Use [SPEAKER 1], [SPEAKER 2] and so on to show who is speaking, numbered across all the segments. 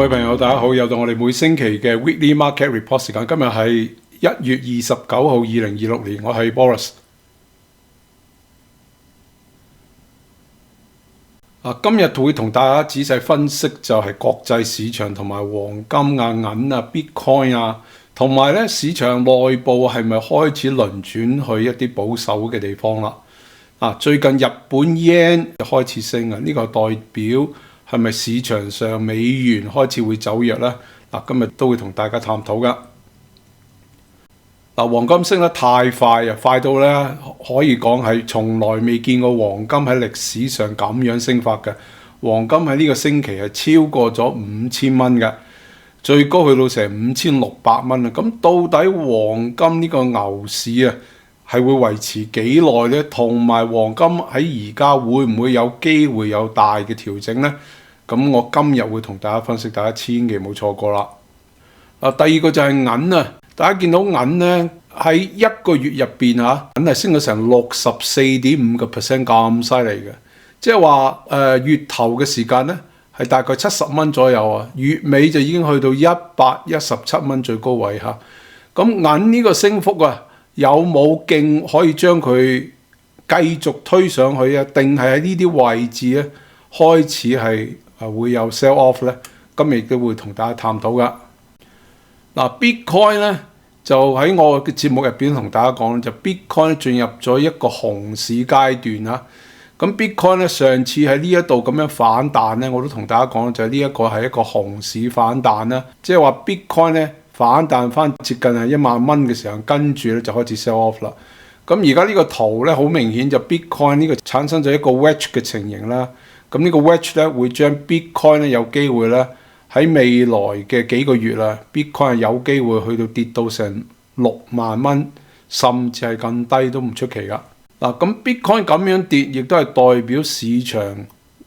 [SPEAKER 1] 位朋友，大家好！又到我哋每星期嘅 Weekly Market Report 時間。今日係1月29號2026年，我係 Boris。今日會同大家仔細分析就係國際市場同埋黃金啊、銀啊、Bitcoin 啊，同埋咧市場內部係咪開始輪轉去一啲保守嘅地方啦？最近日本 yen 就開始升啊，呢個代表係咪市場上美元開始會走弱呢？今日都會同大家探討噶。黃金升得太快啊，快到咧可以講係從來未見過黃金喺歷史上咁樣升法嘅。黃金喺呢個星期係超過咗5000蚊嘅，最高去到成5600蚊啊！咁到底黃金呢個牛市啊係會維持幾耐呢？同埋黃金喺而家會唔會有機會有大嘅調整呢？咁我今日會同大家分析，大家千祈唔好錯過啦。第二個就係銀啊，大家見到銀呢喺一個月入邊銀係升咗成64.5% 咁犀利嘅，即係話月頭嘅時間呢係大概70蚊左右啊，月尾就已經去到117蚊最高位嚇。咁銀呢個升幅有冇勁可以將佢繼續推上去啊？定係喺呢啲位置咧開始係會有 sell off 咧？今日亦都會同大家探討噶。Bitcoin 咧就喺我嘅節目入邊同大家講，就 Bitcoin 進入咗一個熊市階段啊。咁 Bitcoin 咧上次喺呢一度咁樣反彈咧，我都同大家講就係呢一個係一個熊市反彈啦，即係話 Bitcoin 咧反彈翻接近係1萬蚊嘅時候，跟住咧就開始 sell off 啦。咁而家呢個圖咧好明顯就 Bitcoin 呢個產生咗一個 wedge 嘅情形啦。咁呢個 wedge 咧會將 Bitcoin 咧有機會咧喺未來嘅幾個月Bitcoin 係有機會去到跌到成6萬蚊，甚至係更低都唔出奇噶。咁 Bitcoin 咁樣跌，亦都係代表市場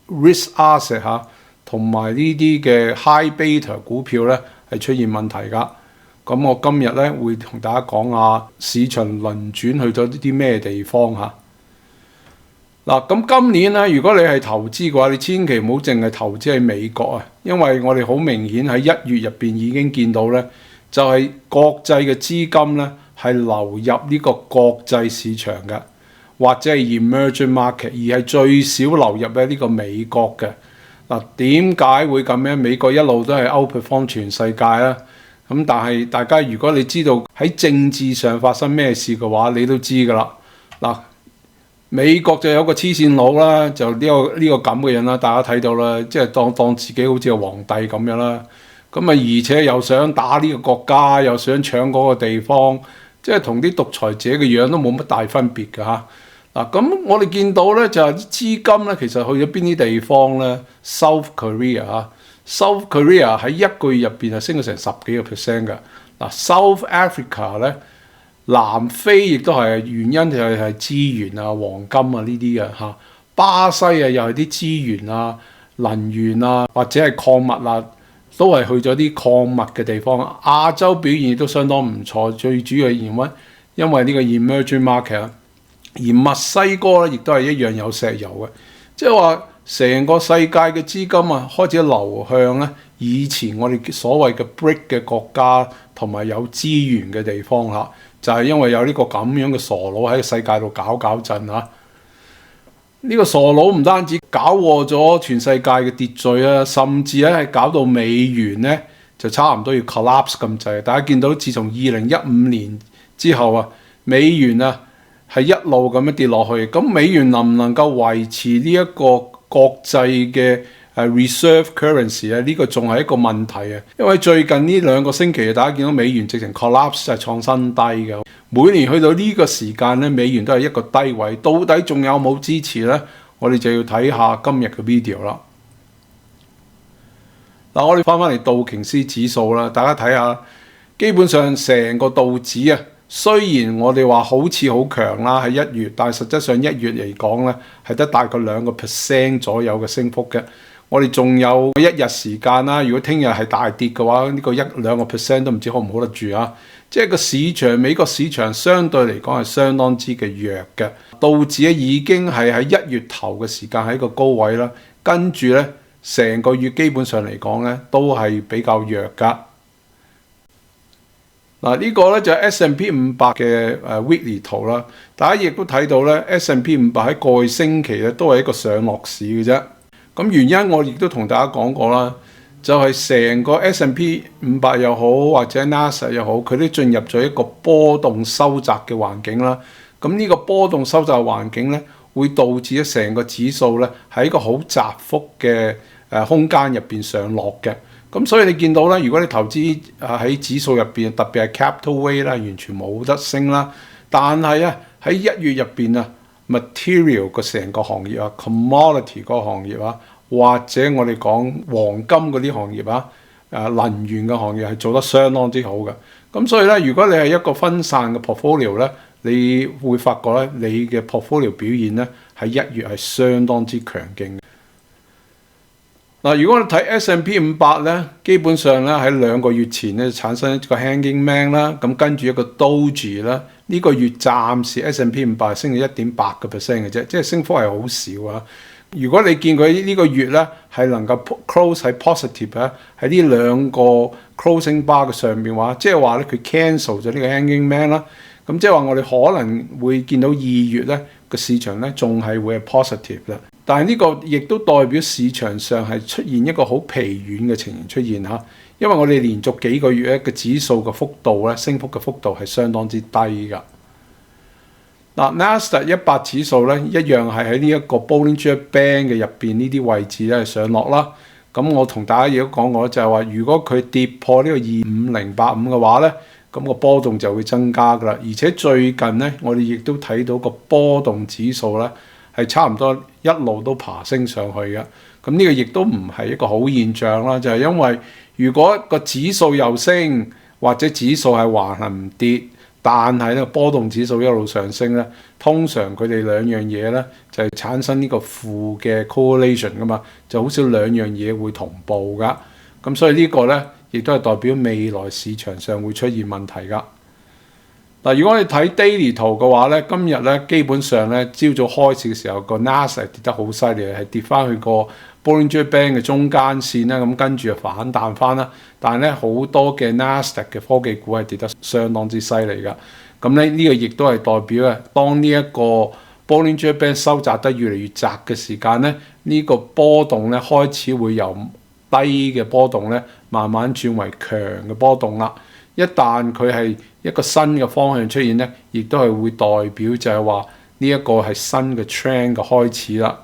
[SPEAKER 1] risk asset 同埋呢啲嘅 high beta 股票咧係出現問題噶。咁我今日咧會同大家講下市場輪轉去咗啲咩地方嚇。咁今年咧，如果你係投資嘅話，你千祈唔好淨係投資喺美國啊，因為我哋好明顯喺1月入邊已經見到咧，就係國際嘅資金咧係流入呢個國際市場嘅，或者係 emerging market， 而係最少流入喺呢個美國嘅。點解會咁樣？美國一路都係 outperform 全世界啊！咁但係大家如果你知道喺政治上發生咩事嘅話，你都知㗎啦。美國就有個黐線佬啦，就呢個咁嘅人啦，大家睇到啦，即係當自己好似個皇帝咁樣啦。咁而且又想打呢個國家，又想搶嗰個地方，即係同啲獨裁者嘅樣都冇乜大分別㗎嚇。咁我哋見到咧就係啲資金咧，其實去咗邊啲地方咧 ？South Korea South Korea 喺一個月入邊係升咗成10幾個%㗎。South Africa 咧，南非亦都係原因就係資源啊、黃金啊呢啲嘅嚇。巴西又係啲資源啊、能源啊或者係礦物啊，都係去咗啲礦物嘅地方。亞洲表現亦都相當唔錯，最主要嘅原因因為呢個 emerging market。而墨西哥咧，亦都係一樣有石油嘅，即係話成個世界嘅資金開始流向咧以前我哋所謂嘅 BRIC 嘅國家同埋有資源嘅地方嚇，就係因為有呢個咁樣嘅傻佬喺世界度搞震嚇。呢個傻佬唔單止搞禍咗全世界嘅秩序啊，甚至咧係搞到美元咧就差唔多要 collapse 咁滯。大家見到自從2015年之後美元係一路咁樣跌落去，咁美元能唔能夠維持呢一個國際嘅reserve currency 呢個仲係一個問題啊！因為最近呢2個星期，大家見到美元直情 collapse 係創新低嘅。每年去到呢個時間咧，美元都係一個低位，到底仲有冇支持呢？我哋就要睇下今日嘅 video 啦。我哋翻嚟道瓊斯指數啦，大家睇下，基本上成個道指雖然我哋話好似好強啦喺1月，但係實質上1月嚟講咧係得大概2% 左右嘅升幅嘅。我哋仲有1日時間啦，如果聽日係大跌嘅話，呢個1-2% 都唔知 hold 唔 hold 得住啊！即係個市場，美國市場相對嚟講係相當之嘅弱嘅。道指已經係喺1月頭嘅時間喺個高位啦，跟住咧成個月基本上嚟講咧都係比較弱㗎。嗱，呢個咧就係 S&P 500嘅weekly 圖啦。大家亦都睇到咧 S&P 500喺過去星期咧都係一個上落市嘅啫。咁原因我亦都同大家講過啦，就係成個 S&P 500又好或者 NASDAQ 又好，佢都進入咗一個波動收窄嘅環境啦。咁呢個波動收窄嘅環境咧，會導致咗成個指數咧喺一個好窄幅嘅空間入邊上落嘅。咁所以你見到咧，如果你投資喺指數入邊，特別係 capital weight 啦，完全冇得升啦。但係啊喺1月入邊啊 ，material 個成個行業啊 ，commodity 個行業啊，或者我哋講黃金嗰啲行業啊，能源嘅行業係做得相當之好嘅。咁所以咧，如果你係一個分散嘅 portfolio 咧，你會發覺咧，你嘅 portfolio 表現咧喺1月係相當之強勁嘅。嗱，如果你睇 S&P 500咧，基本上咧喺2個月前咧產生一個 hanging man 啦，咁跟住一個 doji 啦，呢個月暫時 S&P 500升咗1.8% 嘅啫，即係升幅係好少啊。如果你見佢呢個月咧係能夠 close 喺 positive 咧，喺呢2個 closing bar 嘅上面話，即係話咧佢 cancel 咗呢個 hanging man 啦，咁即係話我哋可能會見到2月咧個市場咧仲係會係 positive 啦。但係呢個亦都代表市場上係出現一個好疲軟嘅情形出現嚇，因為我哋連續幾個月咧嘅指數嘅幅度咧升幅嘅幅度係相當之低㗎。嗱，Nasdaq 100指數咧一樣係喺呢一個 Bollinger Band 嘅入邊呢啲位置咧上落啦。咁我同大家亦都講過就係話，如果佢跌破呢個25085嘅話咧，咁個波動就會增加㗎啦。而且最近咧，我哋亦都睇到個波動指數咧係差唔多一路都爬升上去嘅。咁呢個亦都唔係一個好現象啦，就係因為如果個指數又升或者指數係橫行唔跌，但係咧波動指數一路上升咧，通常佢哋兩樣嘢咧就係產生呢個負嘅 correlation 噶嘛，就好少兩樣嘢會同步噶。咁所以呢個咧亦都係代表未來市場上會出現問題噶。嗱，如果你睇 daily 圖嘅話咧，今日咧基本上咧朝早開市嘅時候個 NASDAQ 跌得好犀利，係跌翻去個 Bollinger Band 嘅中間線啦，咁跟住就反彈翻啦。但係咧好多嘅 NASDAQ 嘅科技股係跌得相當之犀利㗎。咁咧呢個亦都係代表啊，當呢一個 Bollinger Band 收窄得越嚟越窄嘅時間咧，呢個波動咧開始會由低嘅波動咧慢慢轉為強嘅波動啦。一旦佢係一個新嘅方向出現咧，亦都係會代表就係話呢一個係新嘅 trend 嘅開始啦。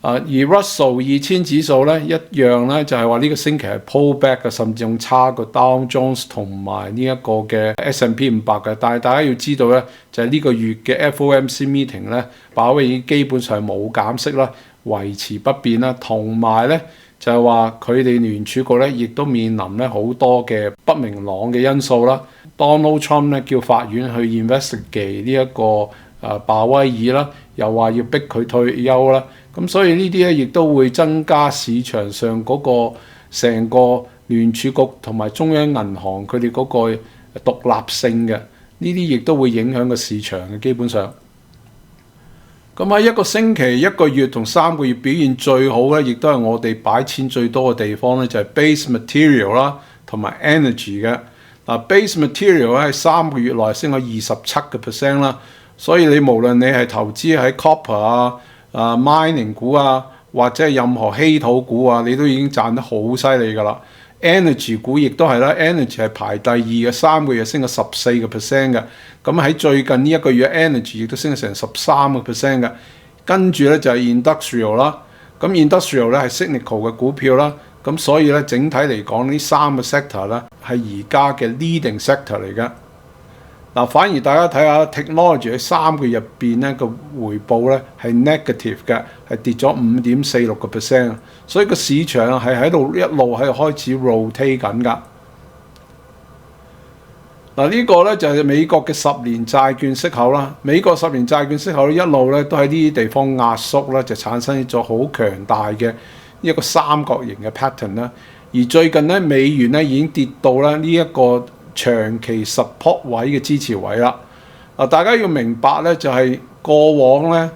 [SPEAKER 1] 而 Russell 2000指數咧一樣咧，就係話呢個星期係 pull back 嘅，甚至仲差過 Dow Jones 同埋呢一個嘅 S&P 500嘅。但係大家要知道咧，就係呢個月嘅 FOMC meeting 咧，鮑威爾基本上冇減息啦，維持不變啦，同埋咧就係話佢哋聯儲局咧亦都面臨咧好多嘅不明朗嘅因素啦。Donald Trump 咧叫法院去 investigate 呢一個鮑威爾啦，又話要逼佢退休啦。咁所以呢啲咧亦都會增加市場上嗰個成個聯儲局同埋中央銀行佢哋嗰個獨立性嘅，呢啲亦都會影響個市場嘅基本上。咁喺一個星期、一個月同3個月表現最好咧，亦都係我哋擺錢最多嘅地方咧，就係 base material 啦同埋 energy 嘅。嗱，base material 咧係3個月內升咗27% 啦，所以你無論你係投資喺 copper mining 股啊，或者係任何稀土股啊，你都已經賺得好犀利㗎啦。energy 股亦都係啦 ，energy 係排第2嘅，3個月升咗14% 嘅。咁喺最近呢一個月 energy 亦都升咗成13% 嘅。跟住咧就係 industrial 啦，咁 industrial 咧係 cyclical 嘅股票啦。咁所以咧整體嚟講呢3個 sector 咧係而家嘅 leading sector 嚟嘅。嗱，反而大家睇下 technology 喺3個月入邊咧個回報咧係 negative 嘅，係跌咗5.46%，所以個市場係喺度一路喺度開始 rotate 緊㗎。嗱，呢個咧就係美國嘅10年債券息口啦。美國10年債券息口一路咧都喺呢啲地方壓縮咧，就產生咗好強大嘅一個三角形嘅 pattern 啦。而最近咧美元咧已經跌到咧呢一個長期 support 位嘅支持位啦。大家要明白咧，就係過往咧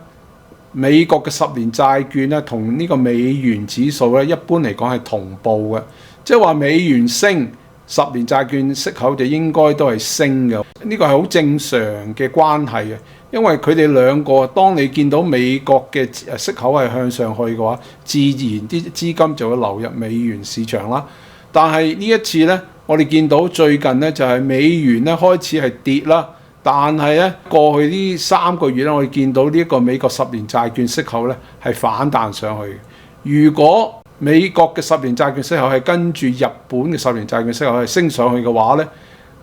[SPEAKER 1] 美國嘅10年債券咧同呢個美元指數咧一般嚟講係同步嘅，即係話美元升，10年債券息口就應該都係升嘅，呢個係好正常嘅關係嘅。因為佢哋兩個，當你見到美國嘅息口係向上去嘅話，自然啲資金就會流入美元市場啦。但係呢一次呢，我哋見到最近呢就係美元咧開始係跌啦，但係咧過去呢3個月咧，我哋見到呢一個美國10年債券息口咧係反彈上去。如果美國嘅10年債券息口係跟住日本嘅10年債券息口係升上去嘅話咧，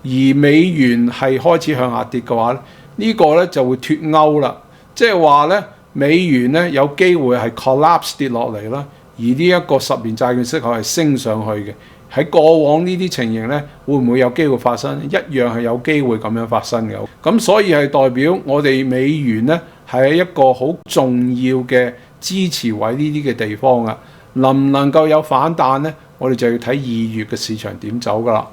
[SPEAKER 1] 而美元係開始向下跌嘅話咧，呢個咧就會脫鈎啦，即係話咧美元咧有機會係 collapse 跌落嚟啦，而呢一個10年債券息口係升上去嘅。喺過往呢啲情形咧，會唔會有機會發生？一樣係有機會咁樣發生嘅。咁所以係代表我哋美元咧係一個好重要嘅支持位呢啲嘅地方啊。能唔能夠有反彈咧？我哋就要睇2月嘅市場點走㗎啦。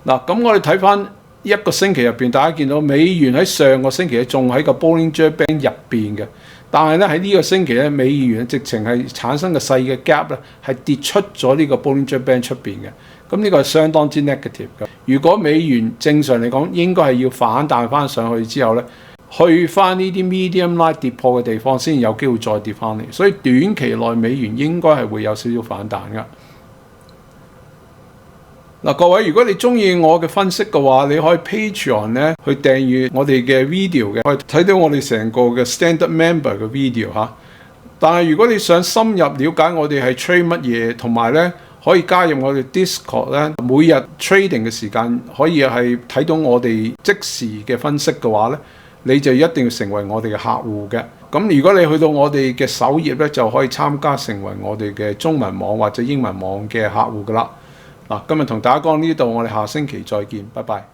[SPEAKER 1] 嗱，咁我哋睇翻一個星期入邊，大家見到美元喺上個星期仲喺個 Bollinger Band 入邊嘅，但係咧喺呢個星期咧，美元直情係產生個細嘅 gap 咧，係跌出咗呢個 Bollinger Band 出邊嘅。咁呢個係相當之 negative 嘅。如果美元正常嚟講應該係要反彈翻上去之後咧，去翻呢啲 medium line 跌破嘅地方先有機會再跌翻嚟，所以短期內美元應該係會有少少反彈㗎。嗱，各位，如果你中意我嘅分析嘅話，你可以 Patreon 咧去訂閱我哋嘅 video 嘅，可以睇到我哋成個嘅 standard member 嘅 video 嚇。但係如果你想深入了解我哋係 trade 乜嘢，同埋咧可以加入我哋 Discord 咧，每日 trading 嘅時間可以係睇到我哋即時嘅分析嘅話咧，你就一定要成為我哋嘅客戶嘅。咁如果你去到我哋嘅首頁咧，就可以參加成為我哋嘅中文網或者英文網嘅客戶噶啦。嗱，今日同大家講呢度，我哋下星期再見，拜拜。